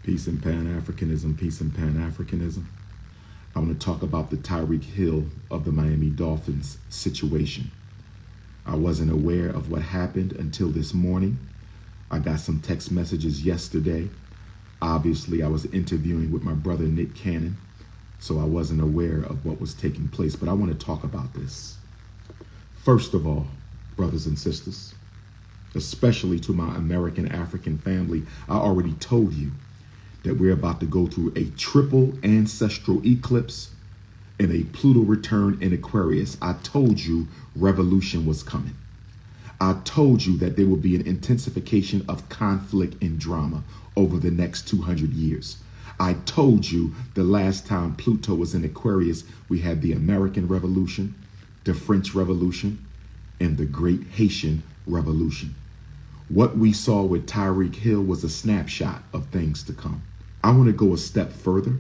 Peace and Pan-Africanism, peace and Pan-Africanism. I want to talk about the Tyreek Hill of the Miami Dolphins situation. I wasn't aware of what happened until this morning. I got some text messages yesterday. Obviously, I was interviewing with my brother, Nick Cannon, so I wasn't aware of what was taking place, but I want to talk about this. First of all, brothers and sisters, especially to my American African family, I already told you that we're about to go through a triple ancestral eclipse and a Pluto return in Aquarius. I told you revolution was coming. I told you that there will be an intensification of conflict and drama over the next 200 years. I told you the last time Pluto was in Aquarius, we had the American Revolution, the French Revolution, and the Great Haitian Revolution. What we saw with Tyreek Hill was a snapshot of things to come. I want to go a step further,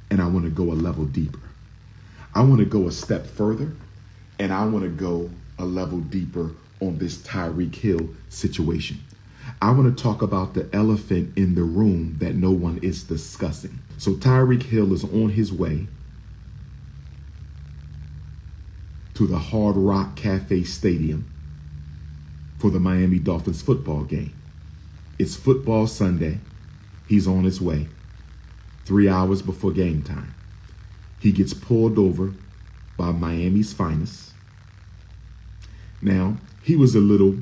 and I want to go a level deeper. I want to go a step further, and I want to go a level deeper on this Tyreek Hill situation. I want to talk about the elephant in the room that no one is discussing. So Tyreek Hill is on his way to the Hard Rock Cafe Stadium for the Miami Dolphins football game. It's football Sunday. He's on his way 3 hours before game time. He gets pulled over by Miami's finest. Now, he was a little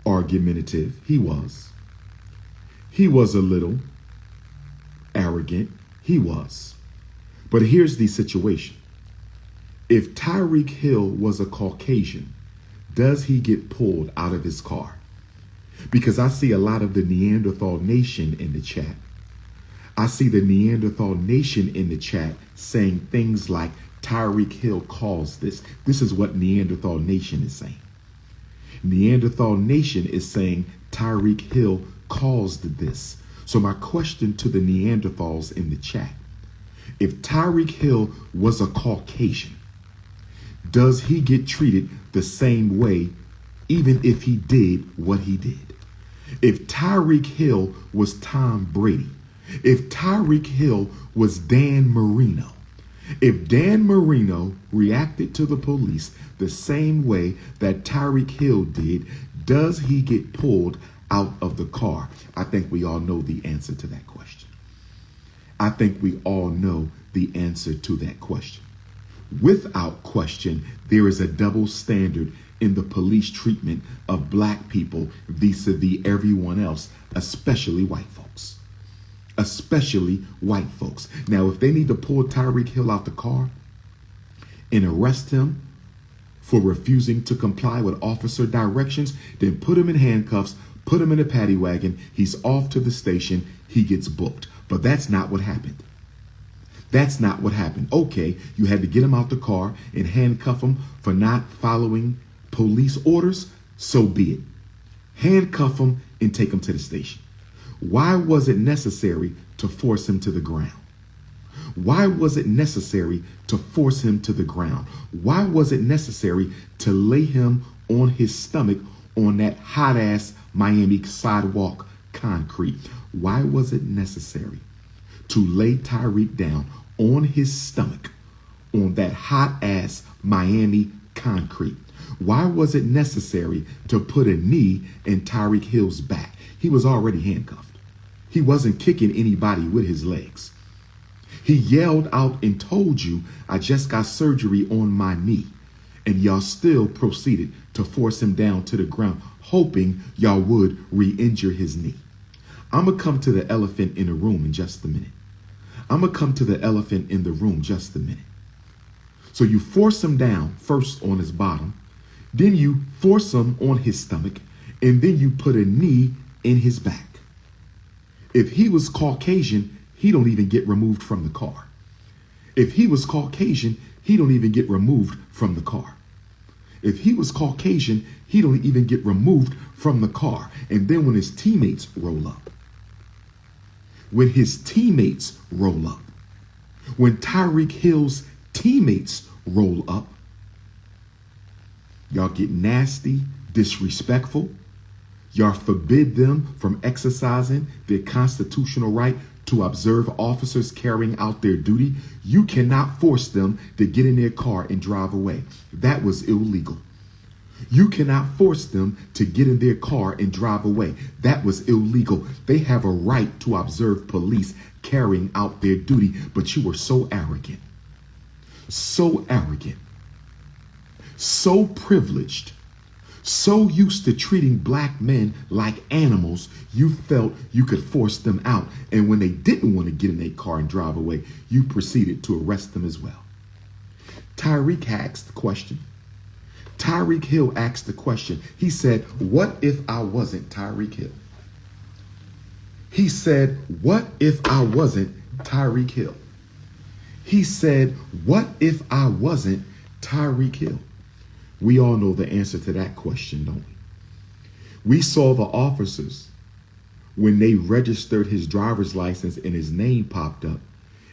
argumentative. He was. He was a little arrogant. He was. But here's the situation. If Tyreek Hill was a Caucasian, does he get pulled out of his car? Because I see a lot of the Neanderthal Nation in the chat. I see the Neanderthal Nation in the chat saying things like Tyreek Hill caused this. This is what Neanderthal Nation is saying. Neanderthal Nation is saying Tyreek Hill caused this. So my question to the Neanderthals in the chat, if Tyreek Hill was a Caucasian, does he get treated the same way even if he did what he did? If Tyreek Hill was Tom Brady, if Tyreek Hill was Dan Marino, if Dan Marino reacted to the police the same way that Tyreek Hill did, does he get pulled out of the car? I think we all know the answer to that question. I think we all know the answer to that question. Without question, there is a double standard in the police treatment of black people vis-a-vis everyone else, especially white folks. Especially white folks. Now, if they need to pull Tyreek Hill out the car and arrest him for refusing to comply with officer directions, then put him in handcuffs, put him in a paddy wagon, he's off to the station, he gets booked. But that's not what happened. That's not what happened. Okay, you had to get him out the car and handcuff him for not following police orders, so be it. Handcuff him and take him to the station. Why was it necessary to force him to the ground? Why was it necessary to force him to the ground? Why was it necessary to lay him on his stomach on that hot-ass Miami sidewalk concrete? Why was it necessary to lay Tyreek down on his stomach on that hot-ass Miami concrete? Why was it necessary to put a knee in Tyreek Hill's back? He was already handcuffed. He wasn't kicking anybody with his legs. He yelled out and told you, I just got surgery on my knee. And y'all still proceeded to force him down to the ground, hoping y'all would re-injure his knee. I'm going to come to the elephant in the room in just a minute. I'm going to come to the elephant in the room just a minute. So you force him down first on his bottom, then you force him on his stomach, and then you put a knee in his back. If he was Caucasian, he don't even get removed from the car. If he was Caucasian, he don't even get removed from the car. If he was Caucasian, he don't even get removed from the car. And then when his teammates roll up, when Tyreek Hill's teammates roll up, y'all get nasty, disrespectful. Y'all forbid them from exercising their constitutional right to observe officers carrying out their duty. You cannot force them to get in their car and drive away. That was illegal. You cannot force them to get in their car and drive away. That was illegal. They have a right to observe police carrying out their duty, but you were so arrogant, so privileged, so used to treating black men like animals, you felt you could force them out. And when they didn't want to get in their car and drive away, you proceeded to arrest them as well. Tyreek asked the question. Tyreek Hill asked the question. He said, what if I wasn't Tyreek Hill? He said, what if I wasn't Tyreek Hill? He said, what if I wasn't Tyreek Hill? We all know the answer to that question, don't we? We saw the officers when they registered his driver's license and his name popped up.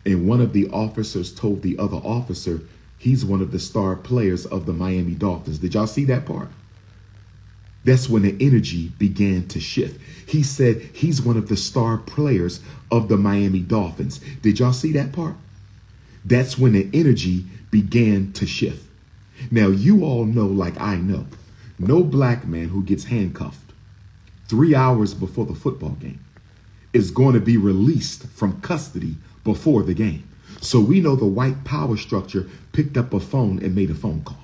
And one of the officers told the other officer, he's one of the star players of the Miami Dolphins. Did y'all see that part? That's when the energy began to shift. He said he's one of the star players of the Miami Dolphins. Did y'all see that part? That's when the energy began to shift. Now, you all know, like I know, no black man who gets handcuffed 3 hours before the football game is going to be released from custody before the game. So we know the white power structure picked up a phone and made a phone call.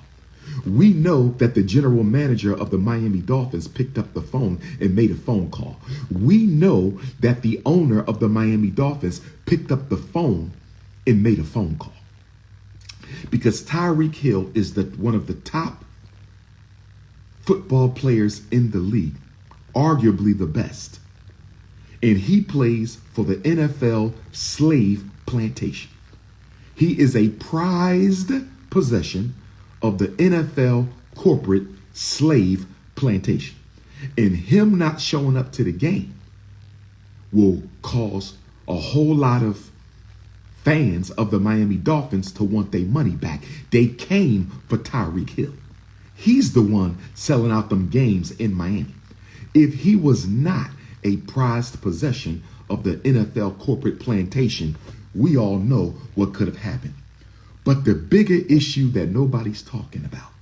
We know that the general manager of the Miami Dolphins picked up the phone and made a phone call. We know that the owner of the Miami Dolphins picked up the phone and made a phone call. Because Tyreek Hill is one of the top football players in the league, arguably the best. And he plays for the NFL slave plantation. He is a prized possession of the NFL corporate slave plantation. And him not showing up to the game will cause a whole lot of fans of the Miami Dolphins to want their money back. They came for Tyreek Hill. He's the one selling out them games in Miami. If he was not a prized possession of the NFL corporate plantation, we all know what could have happened. But the bigger issue that nobody's talking about,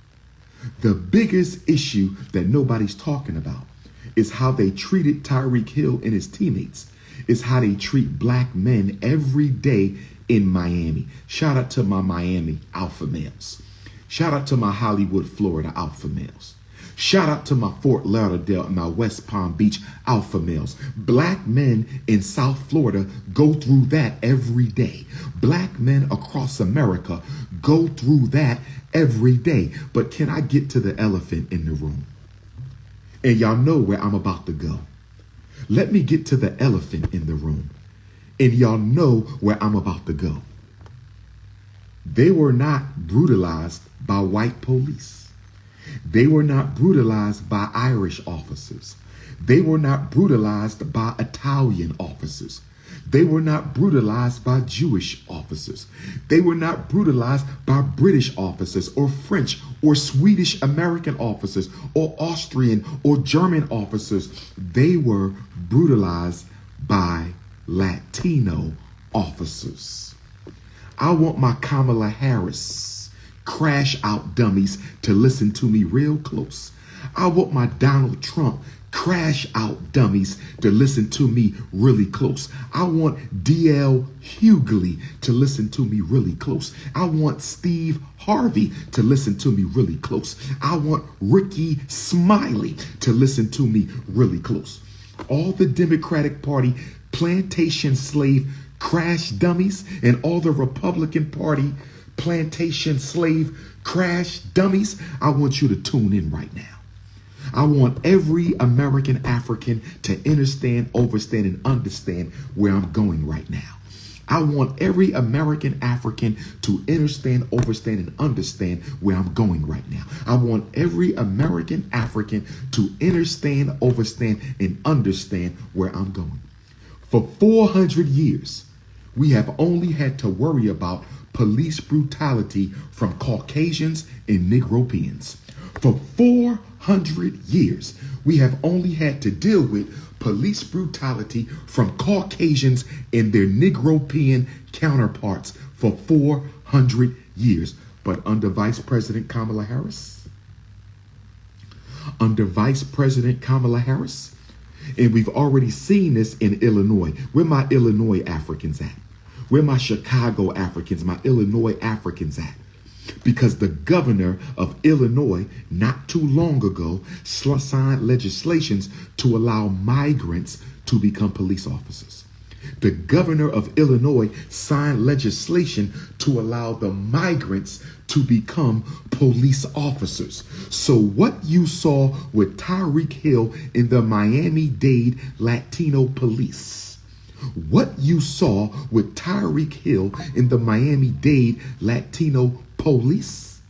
is how they treated Tyreek Hill and his teammates, is how they treat black men every day in Miami. Shout out to my Miami alpha males. Shout out to my Hollywood, Florida alpha males. Shout out to my Fort Lauderdale and my West Palm Beach alpha males. Black men in South Florida go through that every day. Black men across America go through that every day. But can I get to the elephant in the room? And y'all know where I'm about to go. Let me get to the elephant in the room. And y'all know where I'm about to go. They were not brutalized by white police. They were not brutalized by Irish officers. They were not brutalized by Italian officers. They were not brutalized by Jewish officers. They were not brutalized by British officers or French or Swedish American officers or Austrian or German officers. They were brutalized by Latino officers. I want my Kamala Harris crash out dummies to listen to me real close. I want my Donald Trump crash out dummies to listen to me really close. I want D.L. Hughley to listen to me really close. I want Steve Harvey to listen to me really close. I want Ricky Smiley to listen to me really close. All the Democratic Party plantation slave crash dummies and all the Republican Party plantation slave crash dummies, I want you to tune in right now. I want every American African to understand, overstand, and understand where I'm going right now. I want every American African to understand, overstand, and understand where I'm going right now. I want every American African to understand, overstand, and understand where I'm going. For 400 years, we have only had to worry about police brutality from Caucasians and Negropeans. For 400 years, we have only had to deal with police brutality from Caucasians and their Negropean counterparts for 400 years. But under Vice President Kamala Harris, and we've already seen this in Illinois. Where my Illinois Africans at? Where my Chicago Africans, my Illinois Africans at? Because the governor of Illinois, not too long ago, signed legislations to allow migrants to become police officers. The governor of Illinois signed legislation to allow the migrants to become police officers. So what you saw with Tyreek Hill in the Miami-Dade Latino police, what you saw with Tyreek Hill in the Miami-Dade Latino police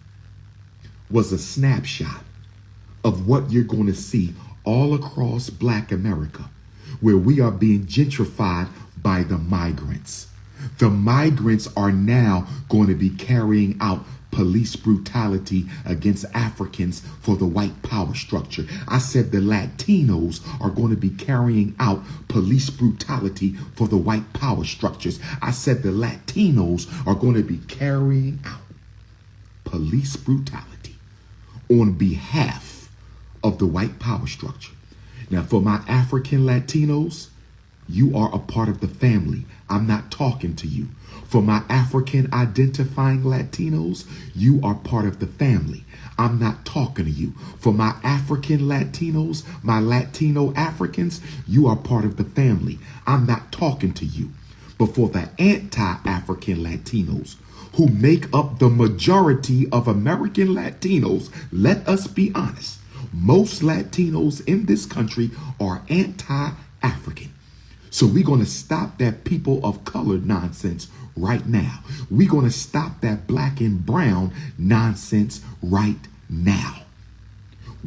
was a snapshot of what you're going to see all across Black America, where we are being gentrified by the migrants. The migrants are now going to be carrying out police brutality against Africans for the white power structure. I said the Latinos are going to be carrying out police brutality for the white power structures. I said the Latinos are going to be carrying out police brutality on behalf of the white power structure. Now, for my African Latinos, you are a part of the family. I'm not talking to you. For my African identifying Latinos, you are part of the family. I'm not talking to you. For my African Latinos, my Latino Africans, you are part of the family. I'm not talking to you. But for the anti-African Latinos, who make up the majority of American Latinos, let us be honest. Most Latinos in this country are anti-African. So we're going to stop that people of color nonsense right now. We're going to stop that black and brown nonsense right now.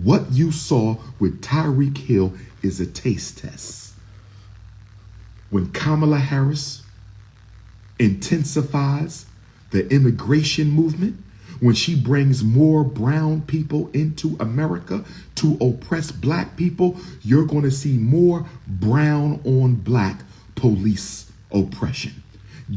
What you saw with Tyreek Hill is a taste test. When Kamala Harris intensifies the immigration movement, when she brings more brown people into America to oppress black people, you're going to see more brown on black police oppression.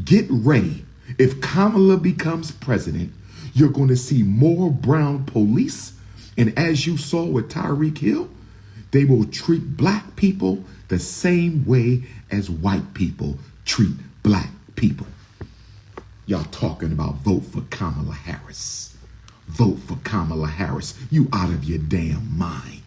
Get ready. If Kamala becomes president, you're going to see more brown police. And as you saw with Tyreek Hill, they will treat black people the same way as white people treat black people. Y'all talking about vote for Kamala Harris. Vote for Kamala Harris. You out of your damn mind.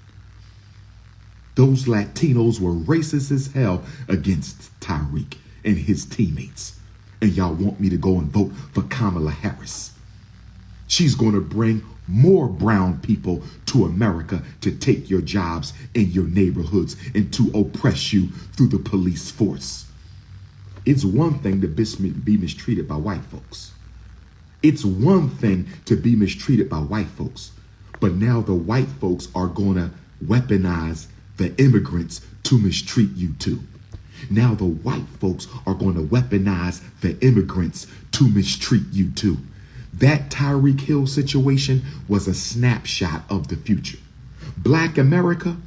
Those Latinos were racist as hell against Tyreek and his teammates. And y'all want me to go and vote for Kamala Harris. She's going to bring more brown people to America to take your jobs in your neighborhoods and to oppress you through the police force. It's one thing to be mistreated by white folks. It's one thing to be mistreated by white folks. But now the white folks are going to weaponize the immigrants to mistreat you too. Now the white folks are going to weaponize the immigrants to mistreat you too. That Tyreek Hill situation was a snapshot of the future. Black America,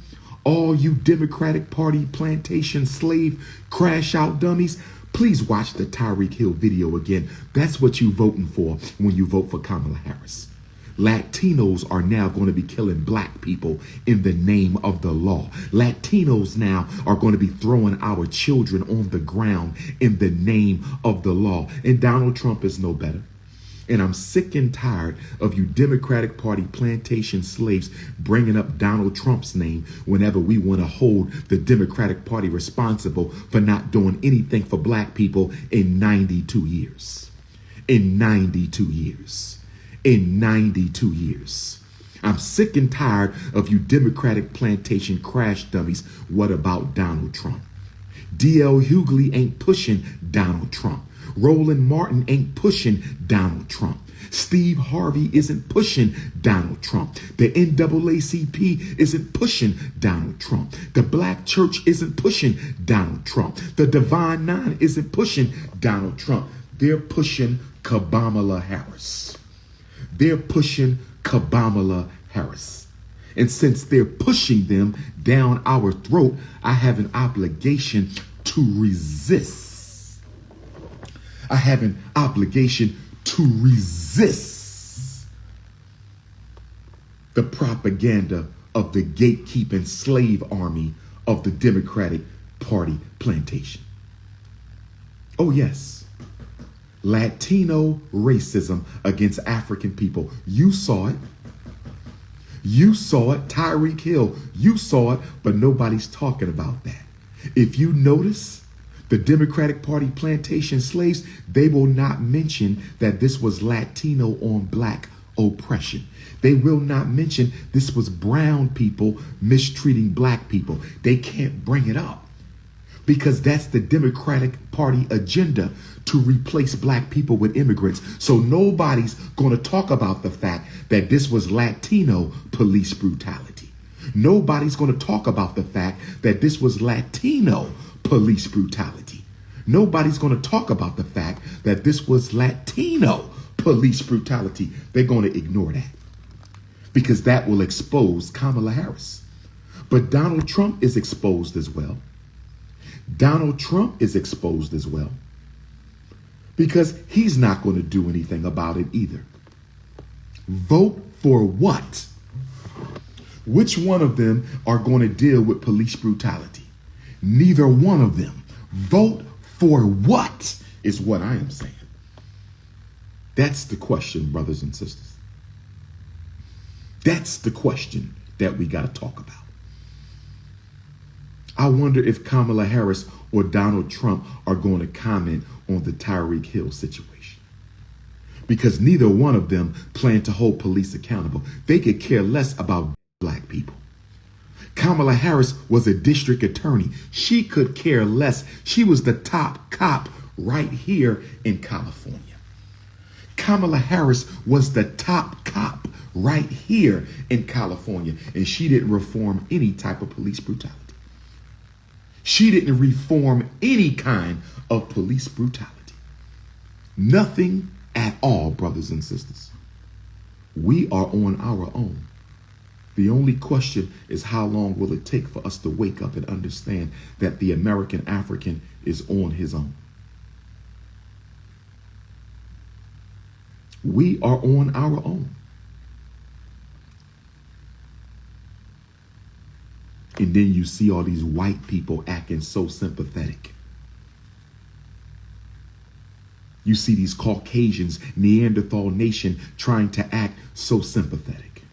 all you Democratic Party plantation slave crash out dummies, please watch the Tyreek Hill video again. That's what you're voting for when you vote for Kamala Harris. Latinos are now going to be killing black people in the name of the law. Latinos now are going to be throwing our children on the ground in the name of the law. And Donald Trump is no better. And I'm sick and tired of you Democratic Party plantation slaves bringing up Donald Trump's name whenever we want to hold the Democratic Party responsible for not doing anything for black people in 92 years. In 92 years. In 92 years. I'm sick and tired of you Democratic plantation crash dummies. What about Donald Trump? D.L. Hughley ain't pushing Donald Trump. Roland Martin ain't pushing Donald Trump. Steve Harvey isn't pushing Donald Trump. The NAACP isn't pushing Donald Trump. The Black Church isn't pushing Donald Trump. The Divine Nine isn't pushing Donald Trump. They're pushing Kamala Harris. They're pushing Kamala Harris. And since they're pushing them down our throat, I have an obligation to resist. I have an obligation to resist the propaganda of the gatekeeping slave army of the Democratic Party plantation. Oh, yes. Latino racism against African people. You saw it. You saw it. Tyreek Hill, you saw it, but nobody's talking about that. If you notice, the Democratic Party plantation slaves, they will not mention that this was Latino on black oppression. They will not mention this was brown people mistreating black people. They can't bring it up because that's the Democratic Party agenda, to replace black people with immigrants. So nobody's going to talk about the fact that this was Latino police brutality. Nobody's going to talk about the fact that this was Latino police brutality. Nobody's going to talk about the fact that this was Latino police brutality. They're going to ignore that because that will expose Kamala Harris. But Donald Trump is exposed as well. Donald Trump is exposed as well because he's not going to do anything about it either. Vote for what? Which one of them are going to deal with police brutality? Neither one of them. Vote for what is what I am saying. That's the question, brothers and sisters. That's the question that we got to talk about. I wonder if Kamala Harris or Donald Trump are going to comment on the Tyreek Hill situation, because neither one of them plan to hold police accountable. They could care less about black people. Kamala Harris was a district attorney. She could care less. She was the top cop right here in California. Kamala Harris was the top cop right here in California, and she didn't reform any type of police brutality. She didn't reform any kind of police brutality. Nothing at all, brothers and sisters. We are on our own. The only question is, how long will it take for us to wake up and understand that the American African is on his own? We are on our own. And then you see all these white people acting so sympathetic. You see these Caucasians, Neanderthal nation, trying to act so sympathetic.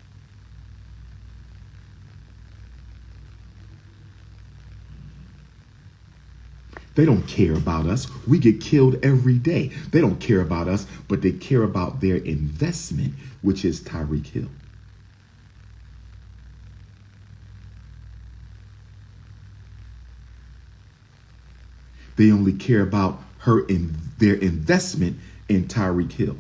They don't care about us. We get killed every day. They don't care about us, but they care about their investment, which is Tyreek Hill. They only care about their investment in Tyreek Hill.